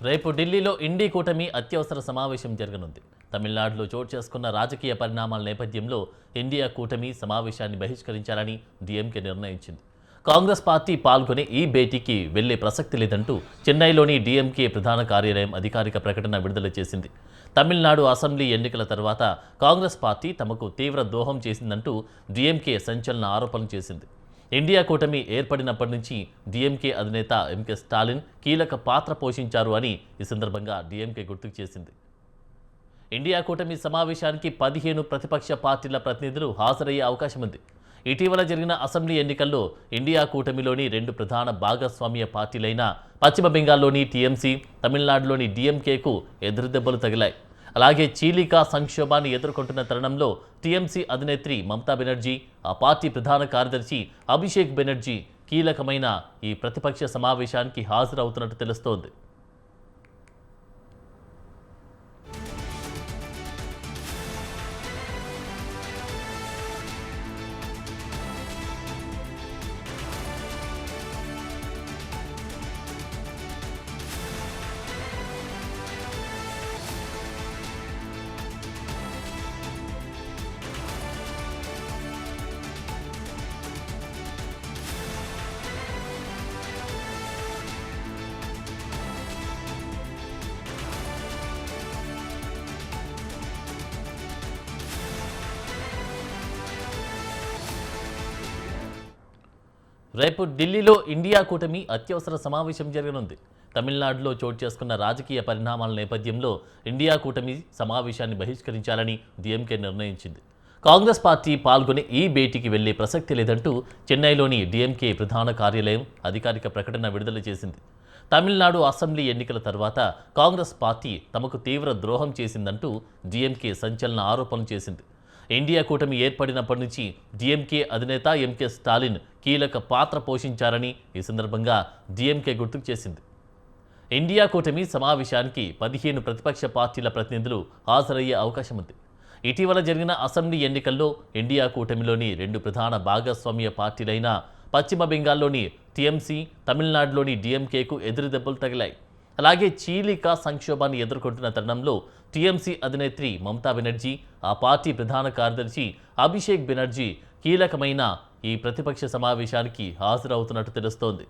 రేపు ఢిల్లీలో ఇండీ కూటమి అత్యవసర సమావేశం జరగనుంది. తమిళనాడులో చోటు చేసుకున్న రాజకీయ పరిణామాల నేపథ్యంలో ఇండియా కూటమి సమావేశాన్ని బహిష్కరించాలని డీఎంకే నిర్ణయించింది. కాంగ్రెస్ పార్టీ పాల్గొనే ఈ భేటీకి వెళ్లే ప్రసక్తి లేదంటూ చెన్నైలోని డీఎంకే ప్రధాన కార్యాలయం అధికారిక ప్రకటన విడుదల చేసింది. తమిళనాడు అసెంబ్లీ ఎన్నికల తర్వాత కాంగ్రెస్ పార్టీ తమకు తీవ్ర ద్రోహం చేసిందంటూ డీఎంకే సంచలన ఆరోపణలు చేసింది. ఇండియా కూటమి ఏర్పడినప్పటి నుంచి డీఎంకే అధినేత ఎంకే స్టాలిన్ కీలక పాత్ర పోషించారు అని ఈ సందర్భంగా డీఎంకే గుర్తుకు చేసింది. ఇండియా కూటమి సమావేశానికి 15 ప్రతిపక్ష పార్టీల ప్రతినిధులు హాజరయ్యే అవకాశం ఉంది. ఇటీవల జరిగిన అసెంబ్లీ ఎన్నికల్లో ఇండియా కూటమిలోని 2 ప్రధాన భాగస్వామ్య పార్టీలైన పశ్చిమ బెంగాల్లోని టీఎంసీ, తమిళనాడులోని డీఎంకేకు ఎదురుదెబ్బలు తగిలాయి. అలాగే చీలిక సంక్షోభాన్ని ఎదుర్కొంటున్న తరుణంలో టీఎంసీ అధినేత్రి మమతా బెనర్జీ, ఆ పార్టీ ప్రధాన కార్యదర్శి అభిషేక్ బెనర్జీ కీలకమైన ఈ ప్రతిపక్ష సమావేశానికి హాజరవుతున్నట్టు తెలుస్తోంది. రేపు ఢిల్లీలో ఇండియా కూటమి అత్యవసర సమావేశం జరగనుంది. తమిళనాడులో చోటు చేసుకున్న రాజకీయ పరిణామాల నేపథ్యంలో ఇండియా కూటమి సమావేశాన్ని బహిష్కరించాలని డీఎంకే నిర్ణయించింది. కాంగ్రెస్ పార్టీ పాల్గొనే ఈ భేటీకి వెళ్లే ప్రసక్తి లేదంటూ చెన్నైలోని డీఎంకే ప్రధాన కార్యాలయం అధికారిక ప్రకటన విడుదల చేసింది. తమిళనాడు అసెంబ్లీ ఎన్నికల తర్వాత కాంగ్రెస్ పార్టీ తమకు తీవ్ర ద్రోహం చేసిందంటూ డీఎంకే సంచలన ఆరోపణలు చేసింది. ఇండియా కూటమి ఏర్పడినప్పటి నుంచి డీఎంకే అధినేత ఎంకే స్టాలిన్ కీలక పాత్ర పోషించారని ఈ సందర్భంగా డీఎంకే గుర్తుకు చేసింది. ఇండియా కూటమి సమావేశానికి 15 ప్రతిపక్ష పార్టీల ప్రతినిధులు హాజరయ్యే అవకాశం ఉంది. ఇటీవల జరిగిన అసెంబ్లీ ఎన్నికల్లో ఇండియా కూటమిలోని 2 ప్రధాన భాగస్వామ్య పార్టీలైన పశ్చిమ బెంగాల్లోని టీఎంసీ, తమిళనాడులోని డీఎంకేకు ఎదురుదెబ్బలు తగిలాయి. అలాగే చీలిక సంక్షోభాన్ని ఎదుర్కొంటున్న తరుణంలో టీఎంసీ అధినేత్రి మమతా బెనర్జీ, ఆ పార్టీ ప్రధాన కార్యదర్శి అభిషేక్ బెనర్జీ కీలకమైన ఈ ప్రతిపక్ష సమావేశానికి హాజరవుతున్నట్టు తెలుస్తోంది.